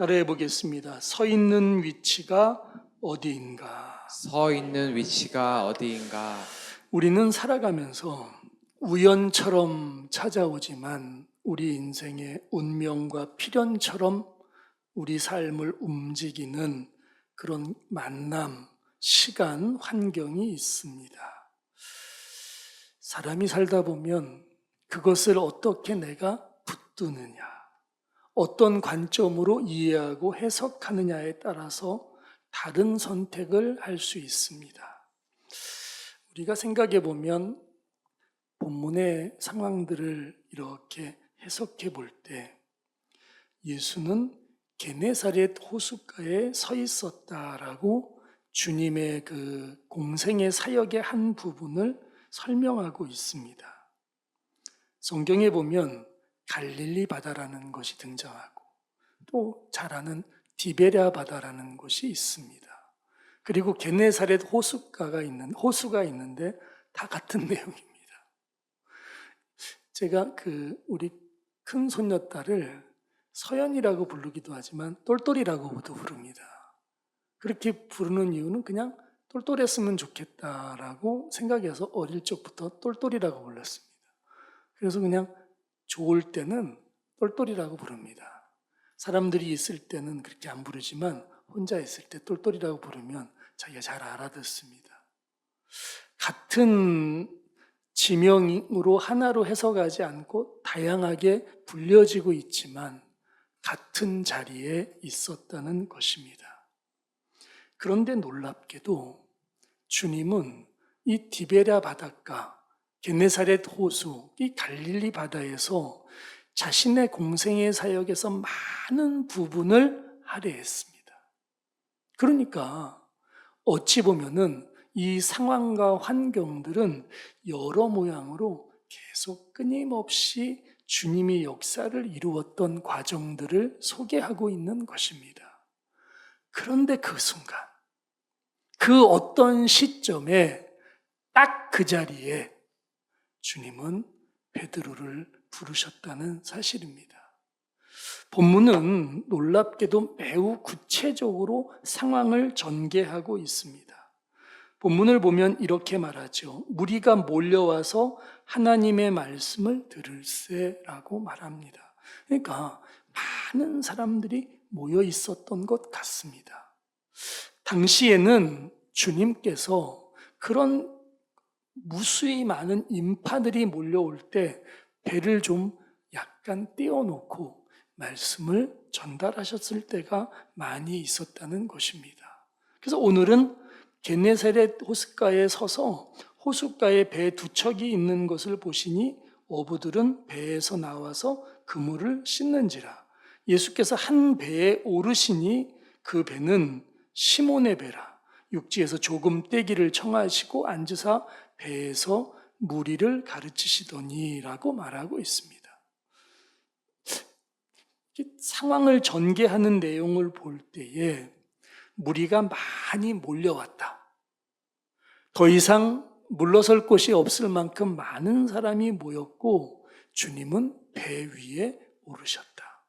따라해 보겠습니다. 서 있는 위치가 어디인가? 서 있는 위치가 어디인가? 우리는 살아가면서 우연처럼 찾아오지만 우리 인생의 운명과 필연처럼 우리 삶을 움직이는 그런 만남, 시간, 환경이 있습니다. 사람이 살다 보면 그것을 어떻게 내가 붙드느냐, 어떤 관점으로 이해하고 해석하느냐에 따라서 다른 선택을 할 수 있습니다. 우리가 생각해 보면 본문의 상황들을 이렇게 해석해 볼 때 예수는 게네사렛 호숫가에 서 있었다라고 주님의 그 공생의 사역의 한 부분을 설명하고 있습니다. 성경에 보면 갈릴리 바다라는 것이 등장하고 또 잘 아는 디베랴 바다라는 곳이 있습니다. 그리고 게네사렛 호수가 있는데 다 같은 내용입니다. 제가 우리 큰 손녀딸을 서연이라고 부르기도 하지만 똘똘이라고도 부릅니다. 그렇게 부르는 이유는 그냥 똘똘했으면 좋겠다라고 생각해서 어릴 적부터 똘똘이라고 불렀습니다. 그래서 그냥 좋을 때는 똘똘이라고 부릅니다. 사람들이 있을 때는 그렇게 안 부르지만 혼자 있을 때 똘똘이라고 부르면 자기가 잘 알아듣습니다. 같은 지명으로 하나로 해석하지 않고 다양하게 불려지고 있지만 같은 자리에 있었다는 것입니다. 그런데 놀랍게도 주님은 이 디베랴 바닷가, 게네사렛 호수, 이 갈릴리 바다에서 자신의 공생의 사역에서 많은 부분을 할애했습니다. 그러니까 어찌 보면은 이 상황과 환경들은 여러 모양으로 계속 끊임없이 주님이 역사를 이루었던 과정들을 소개하고 있는 것입니다. 그런데 그 순간, 그 어떤 시점에 딱 그 자리에 주님은 베드로를 부르셨다는 사실입니다. 본문은 놀랍게도 매우 구체적으로 상황을 전개하고 있습니다. 본문을 보면 이렇게 말하죠. 무리가 몰려와서 하나님의 말씀을 들을세라고 말합니다. 그러니까 많은 사람들이 모여 있었던 것 같습니다. 당시에는 주님께서 그런 무수히 많은 인파들이 몰려올 때 배를 좀 약간 띄워놓고 말씀을 전달하셨을 때가 많이 있었다는 것입니다. 그래서 오늘은 게네사렛 호숫가에 서서 호숫가에 배 두 척이 있는 것을 보시니 어부들은 배에서 나와서 그물을 씻는지라. 예수께서 한 배에 오르시니 그 배는 시몬의 배라. 육지에서 조금 떼기를 청하시고 앉으사 배에서 무리를 가르치시더니라고 말하고 있습니다. 상황을 전개하는 내용을 볼 때에 무리가 많이 몰려왔다. 더 이상 물러설 곳이 없을 만큼 많은 사람이 모였고 주님은 배 위에 오르셨다.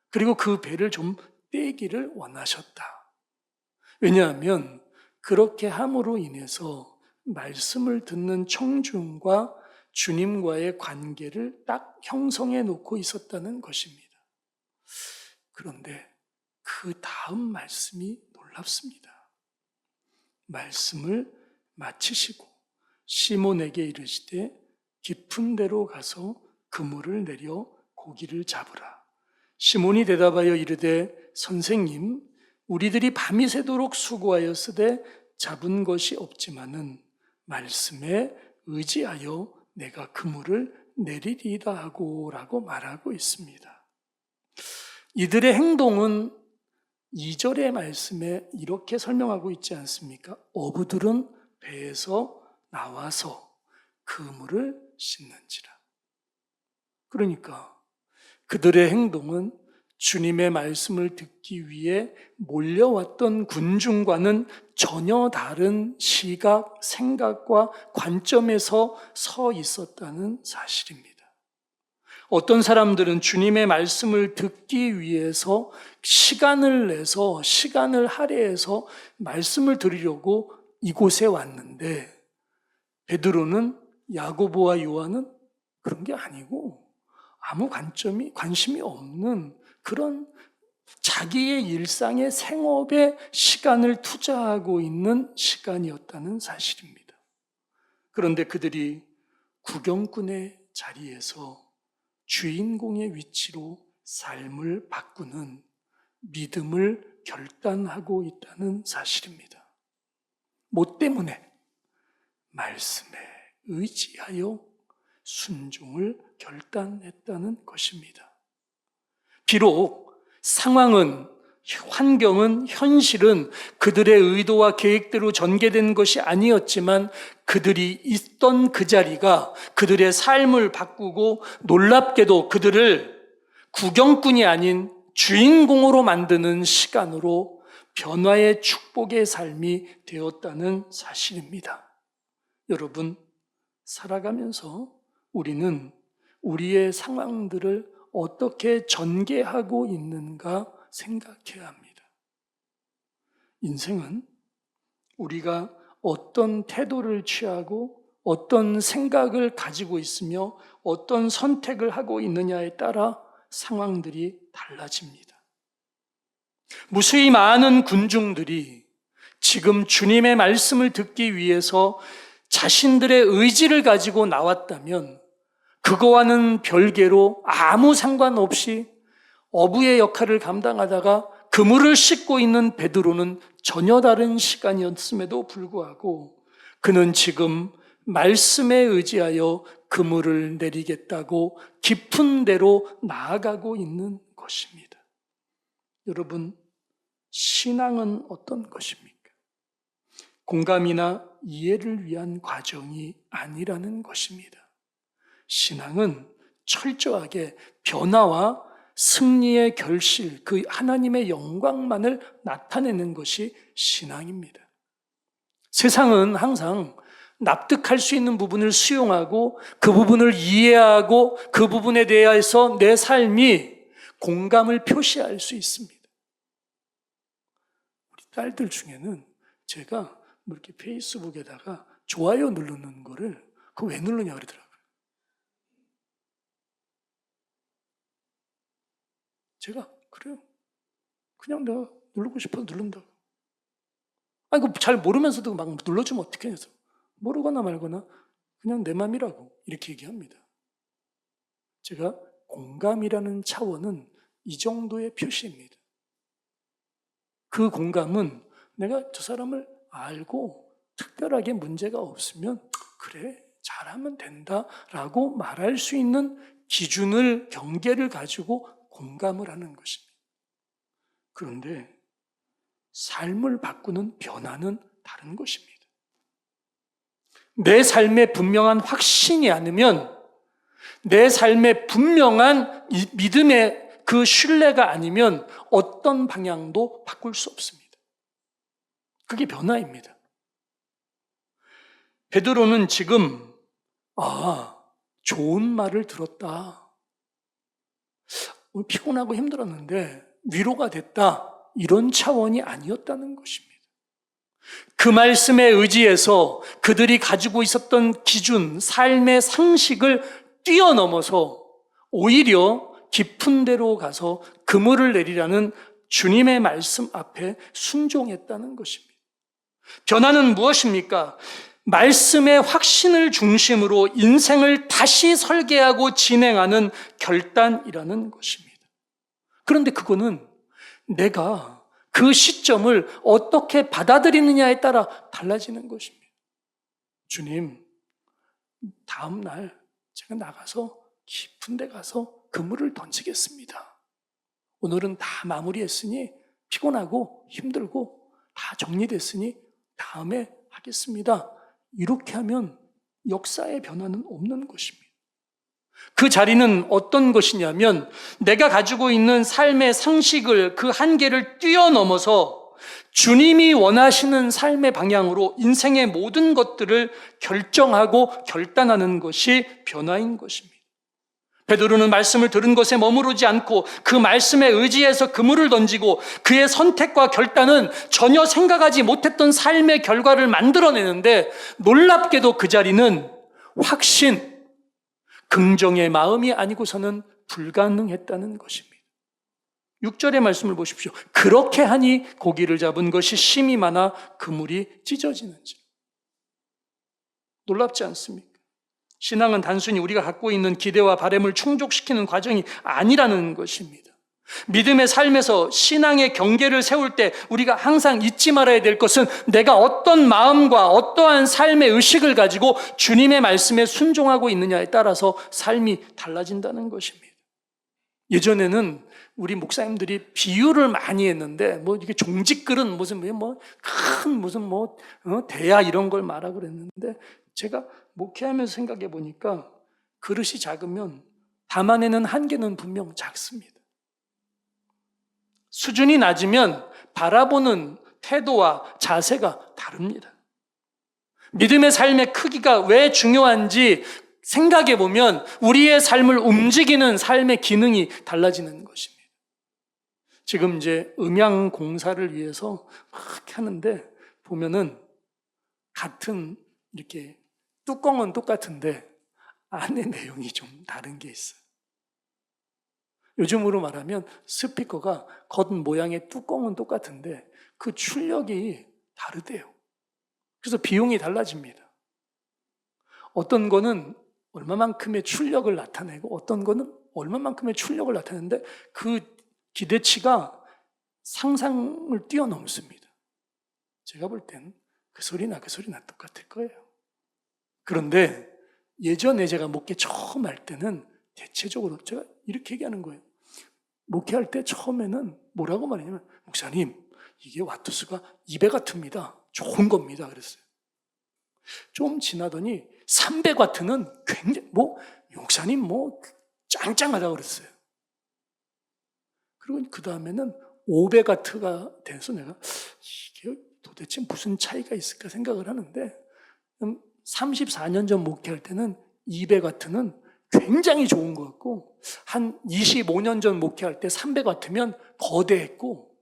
그리고 그 배를 좀 떼기를 원하셨다. 왜냐하면 그렇게 함으로 인해서 말씀을 듣는 청중과 주님과의 관계를 딱 형성해 놓고 있었다는 것입니다. 그런데 그 다음 말씀이 놀랍습니다. 말씀을 마치시고 시몬에게 이르시되 깊은 데로 가서 그물을 내려 고기를 잡으라. 시몬이 대답하여 이르되 선생님, 우리들이 밤이 새도록 수고하였으되 잡은 것이 없지만은 말씀에 의지하여 내가 그물을 내리리이다 하고라고 말하고 있습니다. 이들의 행동은 2절의 말씀에 이렇게 설명하고 있지 않습니까? 어부들은 배에서 나와서 그물을 씻는지라. 그러니까 그들의 행동은 주님의 말씀을 듣기 위해 몰려왔던 군중과는 전혀 다른 시각, 생각과 관점에서 서 있었다는 사실입니다. 어떤 사람들은 주님의 말씀을 듣기 위해서 시간을 내서 시간을 할애해서 말씀을 들으려고 이곳에 왔는데 베드로는 야고보와 요한은 그런 게 아니고 아무 관심이 없는 그런 자기의 일상의 생업에 시간을 투자하고 있는 시간이었다는 사실입니다. 그런데 그들이 구경꾼의 자리에서 주인공의 위치로 삶을 바꾸는 믿음을 결단하고 있다는 사실입니다. 뭐 때문에? 말씀에 의지하여 순종을 결단했다는 것입니다. 비록 상황은, 환경은, 현실은 그들의 의도와 계획대로 전개된 것이 아니었지만 그들이 있던 그 자리가 그들의 삶을 바꾸고 놀랍게도 그들을 구경꾼이 아닌 주인공으로 만드는 시간으로 변화의 축복의 삶이 되었다는 사실입니다. 여러분, 살아가면서 우리는 우리의 상황들을 어떻게 전개하고 있는가 생각해야 합니다. 인생은 우리가 어떤 태도를 취하고 어떤 생각을 가지고 있으며 어떤 선택을 하고 있느냐에 따라 상황들이 달라집니다. 무수히 많은 군중들이 지금 주님의 말씀을 듣기 위해서 자신들의 의지를 가지고 나왔다면 그거와는 별개로 아무 상관없이 어부의 역할을 감당하다가 그물을 싣고 있는 베드로는 전혀 다른 시간이었음에도 불구하고 그는 지금 말씀에 의지하여 그물을 내리겠다고 깊은 데로 나아가고 있는 것입니다. 여러분, 신앙은 어떤 것입니까? 공감이나 이해를 위한 과정이 아니라는 것입니다. 신앙은 철저하게 변화와 승리의 결실, 그 하나님의 영광만을 나타내는 것이 신앙입니다. 세상은 항상 납득할 수 있는 부분을 수용하고 그 부분을 이해하고 그 부분에 대해서 내 삶이 공감을 표시할 수 있습니다. 우리 딸들 중에는 제가 이렇게 페이스북에다가 좋아요 누르는 거를 그거 왜 누르냐 그러더라고요. 제가 그래요. 그냥 내가 누르고 싶어서 누른다고. 이거 잘 모르면서도 막 눌러주면 어떻게 해서 모르거나 말거나 그냥 내 맘이라고 이렇게 얘기합니다. 제가 공감이라는 차원은 이 정도의 표시입니다. 그 공감은 내가 저 사람을 알고 특별하게 문제가 없으면 그래 잘하면 된다라고 말할 수 있는 기준을 경계를 가지고 공감을 하는 것입니다. 그런데 삶을 바꾸는 변화는 다른 것입니다. 내 삶에 분명한 확신이 아니면 내 삶에 분명한 믿음의 그 신뢰가 아니면 어떤 방향도 바꿀 수 없습니다. 그게 변화입니다. 베드로는 지금 좋은 말을 들었다. 피곤하고 힘들었는데 위로가 됐다. 이런 차원이 아니었다는 것입니다. 그 말씀에 의지해서 그들이 가지고 있었던 기준, 삶의 상식을 뛰어넘어서 오히려 깊은 데로 가서 그물을 내리라는 주님의 말씀 앞에 순종했다는 것입니다. 변화는 무엇입니까? 말씀의 확신을 중심으로 인생을 다시 설계하고 진행하는 결단이라는 것입니다. 그런데 그거는 내가 그 시점을 어떻게 받아들이느냐에 따라 달라지는 것입니다. 주님, 다음 날 제가 나가서 깊은 데 가서 그물을 던지겠습니다. 오늘은 다 마무리했으니 피곤하고 힘들고 다 정리됐으니 다음에 하겠습니다. 이렇게 하면 역사의 변화는 없는 것입니다. 그 자리는 어떤 것이냐면 내가 가지고 있는 삶의 상식을 그 한계를 뛰어넘어서 주님이 원하시는 삶의 방향으로 인생의 모든 것들을 결정하고 결단하는 것이 변화인 것입니다. 베드로는 말씀을 들은 것에 머무르지 않고 그 말씀에 의지해서 그물을 던지고 그의 선택과 결단은 전혀 생각하지 못했던 삶의 결과를 만들어내는데 놀랍게도 그 자리는 확신, 긍정의 마음이 아니고서는 불가능했다는 것입니다. 6절의 말씀을 보십시오. 그렇게 하니 고기를 잡은 것이 심이 많아 그물이 찢어지는지. 놀랍지 않습니까? 신앙은 단순히 우리가 갖고 있는 기대와 바람을 충족시키는 과정이 아니라는 것입니다. 믿음의 삶에서 신앙의 경계를 세울 때 우리가 항상 잊지 말아야 될 것은 내가 어떤 마음과 어떠한 삶의 의식을 가지고 주님의 말씀에 순종하고 있느냐에 따라서 삶이 달라진다는 것입니다. 예전에는 우리 목사님들이 비유를 많이 했는데 이게 종직글은 무슨 대야 이런 걸 말하고 그랬는데 제가 목회하면서 생각해 보니까 그릇이 작으면 담아내는 한계는 분명 작습니다. 수준이 낮으면 바라보는 태도와 자세가 다릅니다. 믿음의 삶의 크기가 왜 중요한지 생각해 보면 우리의 삶을 움직이는 삶의 기능이 달라지는 것입니다. 지금 이제 음향 공사를 위해서 막 하는데 보면은 같은 이렇게 뚜껑은 똑같은데 안에 내용이 좀 다른 게 있어요. 요즘으로 말하면 스피커가 겉 모양의 뚜껑은 똑같은데 그 출력이 다르대요. 그래서 비용이 달라집니다. 어떤 거는 얼마만큼의 출력을 나타내고 어떤 거는 얼마만큼의 출력을 나타내는데 그 기대치가 상상을 뛰어넘습니다. 제가 볼 땐 그 소리나 똑같을 거예요. 그런데 예전에 제가 목회 처음 할 때는 대체적으로 제가 이렇게 얘기하는 거예요. 목회할 때 처음에는 뭐라고 말했냐면 목사님 이게 와트수가 200와트입니다. 좋은 겁니다. 그랬어요. 좀 지나더니 300와트는 굉장히 목사님 짱짱하다고 그랬어요. 그리고 그 다음에는 500와트가 돼서 내가 이게 도대체 무슨 차이가 있을까 생각을 하는데 34년 전 목회할 때는 200와트는 굉장히 좋은 것 같고 한 25년 전 목회할 때 300와트면 거대했고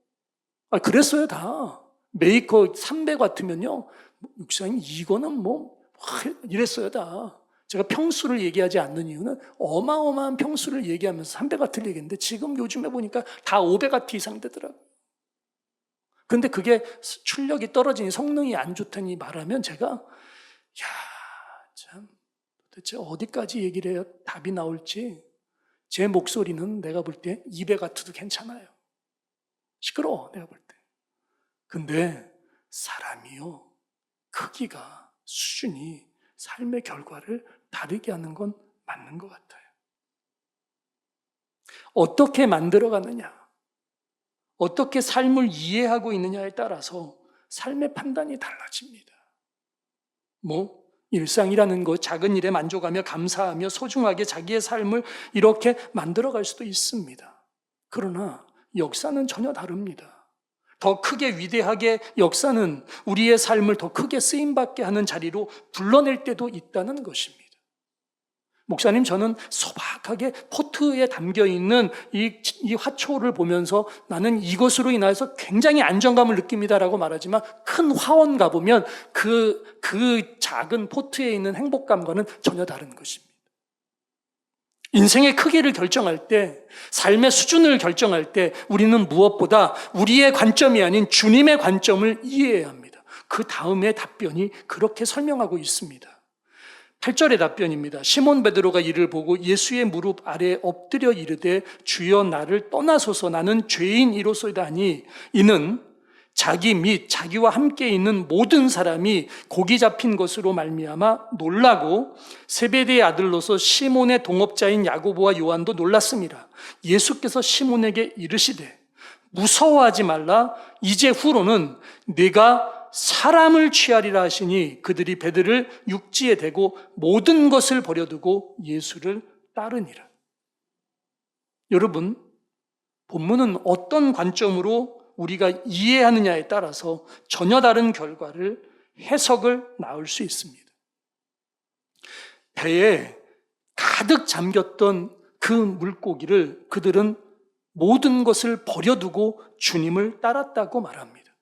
그랬어요 다. 메이커 300와트면요 목사님 이거는 이랬어요 다. 제가 평수를 얘기하지 않는 이유는 어마어마한 평수를 얘기하면서 300와트를 얘기했는데 지금 요즘에 보니까 다 500와트 이상 되더라고요. 근데 그게 출력이 떨어지니 성능이 안 좋다니 말하면 제가 참 도대체 어디까지 얘기를 해야 답이 나올지 제 목소리는 내가 볼 때 200와트도 괜찮아요. 시끄러워 내가 볼 때. 근데 사람이요 크기가 수준이 삶의 결과를 다르게 하는 건 맞는 것 같아요. 어떻게 만들어가느냐, 어떻게 삶을 이해하고 있느냐에 따라서 삶의 판단이 달라집니다. 일상이라는 것, 작은 일에 만족하며 감사하며 소중하게 자기의 삶을 이렇게 만들어갈 수도 있습니다. 그러나 역사는 전혀 다릅니다. 더 크게 위대하게 역사는 우리의 삶을 더 크게 쓰임받게 하는 자리로 불러낼 때도 있다는 것입니다. 목사님, 저는 소박하게 포트에 담겨있는 이 화초를 보면서 나는 이것으로 인해서 굉장히 안정감을 느낍니다라고 말하지만 큰 화원 가보면 그 작은 포트에 있는 행복감과는 전혀 다른 것입니다. 인생의 크기를 결정할 때, 삶의 수준을 결정할 때 우리는 무엇보다 우리의 관점이 아닌 주님의 관점을 이해해야 합니다. 그 다음에 답변이 그렇게 설명하고 있습니다. 8절의 답변입니다. 시몬 베드로가 이를 보고 예수의 무릎 아래에 엎드려 이르되 주여 나를 떠나소서 나는 죄인이로소이다 하니 이는 자기 및 자기와 함께 있는 모든 사람이 고기 잡힌 것으로 말미암아 놀라고 세베대의 아들로서 시몬의 동업자인 야고보와 요한도 놀랐습니다. 예수께서 시몬에게 이르시되 무서워하지 말라 이제 후로는 네가 사람을 취하리라 하시니 그들이 배들을 육지에 대고 모든 것을 버려두고 예수를 따르니라. 여러분, 본문은 어떤 관점으로 우리가 이해하느냐에 따라서 전혀 다른 결과를 해석을 나올 수 있습니다. 배에 가득 잠겼던 그 물고기를 그들은 모든 것을 버려두고 주님을 따랐다고 말합니다.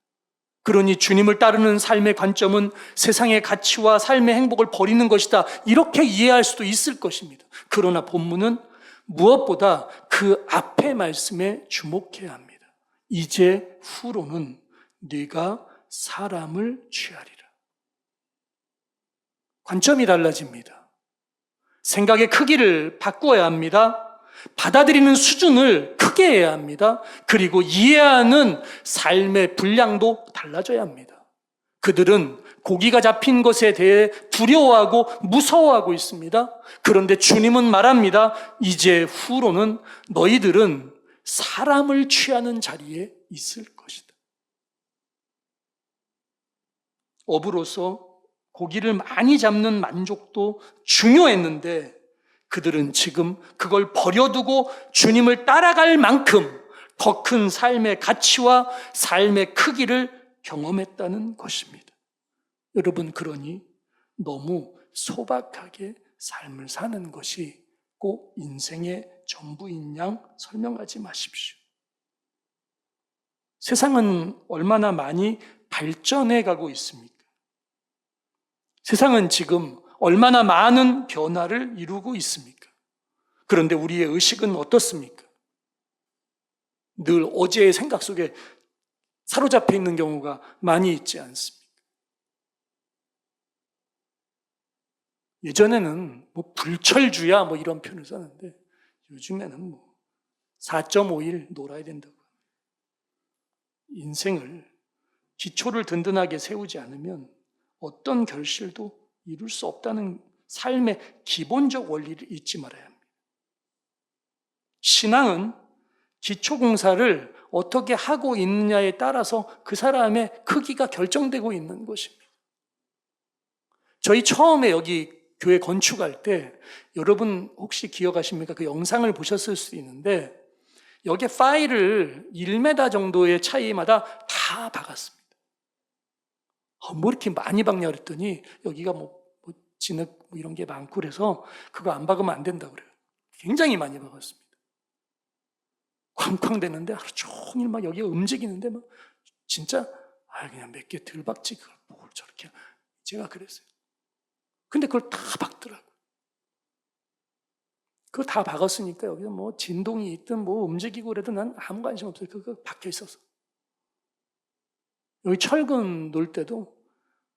그러니 주님을 따르는 삶의 관점은 세상의 가치와 삶의 행복을 버리는 것이다, 이렇게 이해할 수도 있을 것입니다. 그러나 본문은 무엇보다 그 앞의 말씀에 주목해야 합니다. 이제 후로는 네가 사람을 취하리라. 관점이 달라집니다. 생각의 크기를 바꾸어야 합니다. 받아들이는 수준을 크게 해야 합니다. 그리고 이해하는 삶의 분량도 달라져야 합니다. 그들은 고기가 잡힌 것에 대해 두려워하고 무서워하고 있습니다. 그런데 주님은 말합니다. 이제 후로는 너희들은 사람을 취하는 자리에 있을 것이다. 어부로서 고기를 많이 잡는 만족도 중요했는데 그들은 지금 그걸 버려두고 주님을 따라갈 만큼 더 큰 삶의 가치와 삶의 크기를 경험했다는 것입니다. 여러분, 그러니 너무 소박하게 삶을 사는 것이 꼭 인생의 전부인 양 설명하지 마십시오. 세상은 얼마나 많이 발전해 가고 있습니까? 세상은 지금 얼마나 많은 변화를 이루고 있습니까? 그런데 우리의 의식은 어떻습니까? 늘 어제의 생각 속에 사로잡혀 있는 경우가 많이 있지 않습니까? 예전에는 불철주야 이런 표현을 썼는데 요즘에는 4.5일 놀아야 된다고. 인생을 기초를 든든하게 세우지 않으면 어떤 결실도 이룰 수 없다는 삶의 기본적 원리를 잊지 말아야 합니다. 신앙은 기초공사를 어떻게 하고 있느냐에 따라서 그 사람의 크기가 결정되고 있는 것입니다. 저희 처음에 여기 교회 건축할 때 여러분 혹시 기억하십니까? 그 영상을 보셨을 수도 있는데 여기에 파일을 1m 정도의 차이마다 다 박았습니다. 뭐 이렇게 많이 박냐 그랬더니 여기가 진흙 이런 게 많고 그래서 그거 안 박으면 안 된다고 그래요. 굉장히 많이 박았습니다. 쾅쾅대는데 하루 종일 여기가 움직이는데 진짜 그냥 몇 개 덜 박지 그걸 뭘 저렇게. 제가 그랬어요. 근데 그걸 다 박더라고요. 그거 다 박았으니까 여기서 진동이 있든 움직이고 그래도 난 아무 관심 없어요. 그거 박혀 있어서. 여기 철근 놓을 때도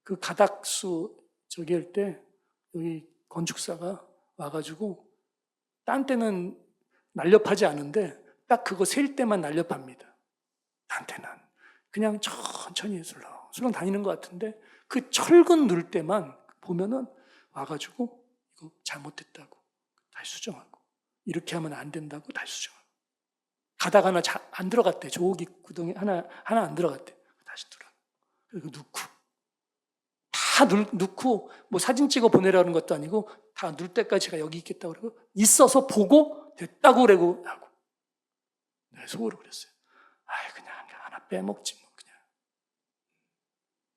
그 가닥수 저기 할 때 여기 건축사가 와가지고 딴 때는 날렵하지 않은데 딱 그거 셀 때만 날렵합니다. 딴 때는 그냥 천천히 술렁술렁 다니는 것 같은데 그 철근 놓을 때만 보면은 와가지고 이거 잘못됐다고 다시 수정하고 이렇게 하면 안 된다고 다시 수정하고 가닥 하나 안 들어갔대. 조기 구덩이 하나 안 들어갔대. 다시 들어가고 그리고 다 넣고 사진 찍어 보내라는 것도 아니고 다 넣을 때까지 제가 여기 있겠다고 그러고 있어서 보고 됐다고 그러고 하고 내 속으로 그랬어요. 그냥 하나 빼먹지 그냥.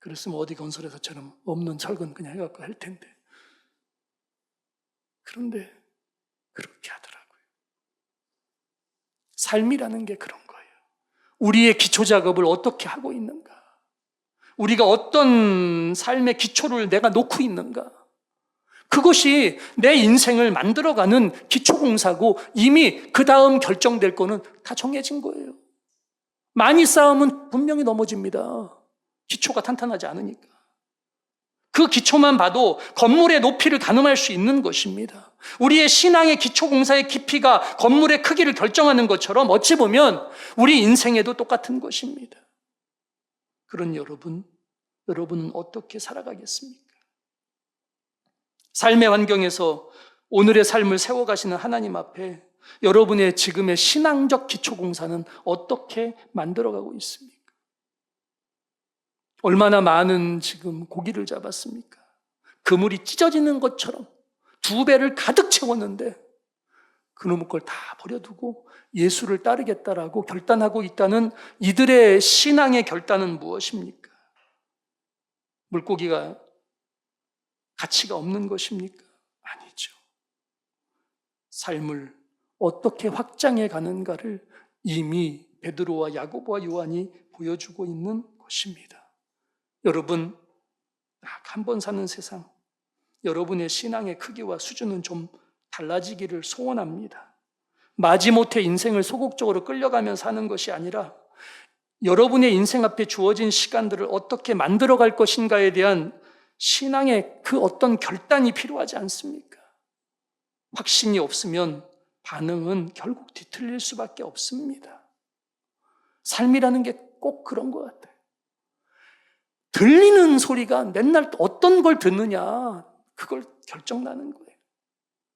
그랬으면 어디 건설에서처럼 없는 철근 그냥 해갖고 할 텐데. 그런데 그렇게 하더라고요. 삶이라는 게 그런 거예요. 우리의 기초 작업을 어떻게 하고 있는가? 우리가 어떤 삶의 기초를 내가 놓고 있는가? 그것이 내 인생을 만들어가는 기초공사고 이미 그 다음 결정될 거는 다 정해진 거예요. 많이 쌓으면 분명히 넘어집니다. 기초가 탄탄하지 않으니까. 그 기초만 봐도 건물의 높이를 가늠할 수 있는 것입니다. 우리의 신앙의 기초공사의 깊이가 건물의 크기를 결정하는 것처럼 어찌 보면 우리 인생에도 똑같은 것입니다. 그런 여러분은 어떻게 살아가겠습니까? 삶의 환경에서 오늘의 삶을 세워가시는 하나님 앞에 여러분의 지금의 신앙적 기초공사는 어떻게 만들어가고 있습니까? 얼마나 많은 지금 고기를 잡았습니까? 그물이 찢어지는 것처럼 2배를 가득 채웠는데 그놈의 걸 다 버려두고 예수를 따르겠다라고 결단하고 있다는 이들의 신앙의 결단은 무엇입니까? 물고기가 가치가 없는 것입니까? 아니죠. 삶을 어떻게 확장해 가는가를 이미 베드로와 야고보와 요한이 보여주고 있는 것입니다. 여러분, 딱 한 번 사는 세상, 여러분의 신앙의 크기와 수준은 좀 달라지기를 소원합니다. 마지못해 인생을 소극적으로 끌려가며 사는 것이 아니라 여러분의 인생 앞에 주어진 시간들을 어떻게 만들어갈 것인가에 대한 신앙의 그 어떤 결단이 필요하지 않습니까? 확신이 없으면 반응은 결국 뒤틀릴 수밖에 없습니다. 삶이라는 게 꼭 그런 것 같아요. 들리는 소리가 맨날 어떤 걸 듣느냐, 그걸 결정나는 거예요.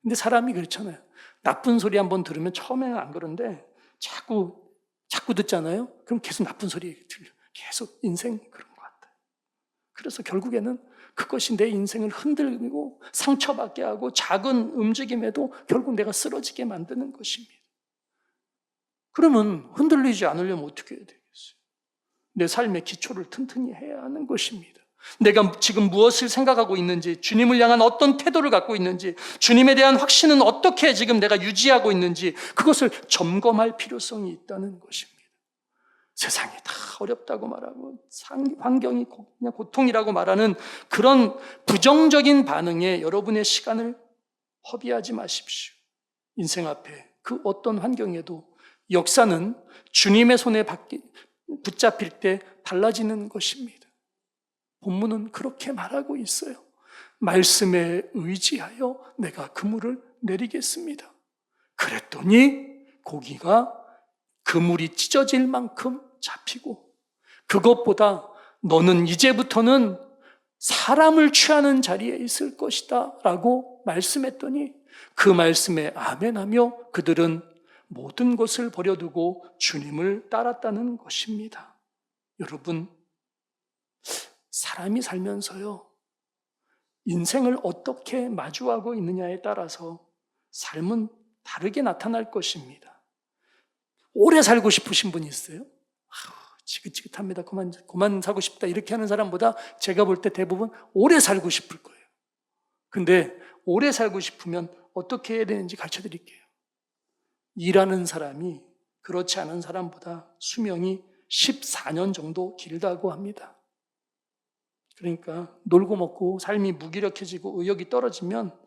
근데 사람이 그렇잖아요. 나쁜 소리 한번 들으면 처음에는 안 그런데 자꾸 듣잖아요. 그럼 계속 나쁜 소리 들려. 계속 인생 그런 것 같아요. 그래서 결국에는 그것이 내 인생을 흔들고 상처받게 하고 작은 움직임에도 결국 내가 쓰러지게 만드는 것입니다. 그러면 흔들리지 않으려면 어떻게 해야 되겠어요? 내 삶의 기초를 튼튼히 해야 하는 것입니다. 내가 지금 무엇을 생각하고 있는지, 주님을 향한 어떤 태도를 갖고 있는지, 주님에 대한 확신은 어떻게 지금 내가 유지하고 있는지, 그것을 점검할 필요성이 있다는 것입니다. 세상이 다 어렵다고 말하고 환경이 그냥 고통이라고 말하는 그런 부정적인 반응에 여러분의 시간을 허비하지 마십시오. 인생 앞에 그 어떤 환경에도 역사는 주님의 손에 붙잡힐 때 달라지는 것입니다. 본문은 그렇게 말하고 있어요. 말씀에 의지하여 내가 그물을 내리겠습니다. 그랬더니 고기가 그물이 찢어질 만큼 잡히고, 그것보다 너는 이제부터는 사람을 취하는 자리에 있을 것이다 라고 말씀했더니 그 말씀에 아멘하며 그들은 모든 것을 버려두고 주님을 따랐다는 것입니다. 여러분, 사람이 살면서요, 인생을 어떻게 마주하고 있느냐에 따라서 삶은 다르게 나타날 것입니다. 오래 살고 싶으신 분이 있어요? 지긋지긋합니다. 그만 살고 싶다. 이렇게 하는 사람보다 제가 볼 때 대부분 오래 살고 싶을 거예요. 근데 오래 살고 싶으면 어떻게 해야 되는지 가르쳐 드릴게요. 일하는 사람이 그렇지 않은 사람보다 수명이 14년 정도 길다고 합니다. 그러니까 놀고 먹고 삶이 무기력해지고 의욕이 떨어지면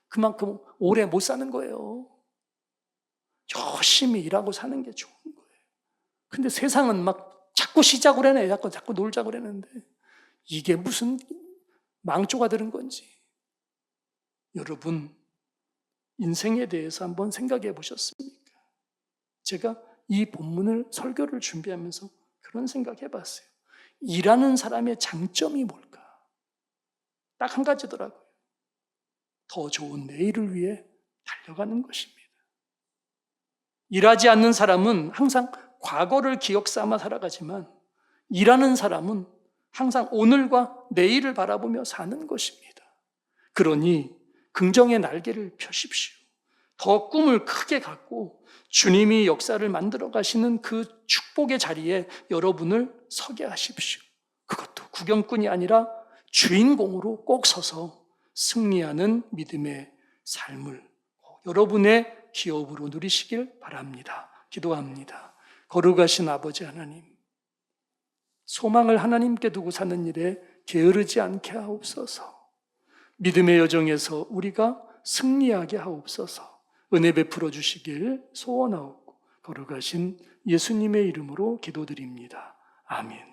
그만큼 오래 못 사는 거예요. 열심히 일하고 사는 게 좋은 거예요. 근데 세상은 막 자꾸 시작을 해내. 자꾸 놀자고 그러는데 이게 무슨 망조가 들은 건지. 여러분, 인생에 대해서 한번 생각해 보셨습니까? 제가 이 본문을 설교를 준비하면서 그런 생각해 봤어요. 일하는 사람의 장점이 뭘까? 딱 한 가지더라고요. 더 좋은 내일을 위해 달려가는 것입니다. 일하지 않는 사람은 항상 과거를 기억 삼아 살아가지만 일하는 사람은 항상 오늘과 내일을 바라보며 사는 것입니다. 그러니 긍정의 날개를 펴십시오. 더 꿈을 크게 갖고 주님이 역사를 만들어 가시는 그 축복의 자리에 여러분을 서게 하십시오. 그것도 구경꾼이 아니라 주인공으로 꼭 서서 승리하는 믿음의 삶을 여러분의 기업으로 누리시길 바랍니다. 기도합니다. 거룩하신 아버지 하나님, 소망을 하나님께 두고 사는 일에 게으르지 않게 하옵소서. 믿음의 여정에서 우리가 승리하게 하옵소서. 은혜 베풀어 주시길 소원하옵고 거룩하신 예수님의 이름으로 기도드립니다. 아멘.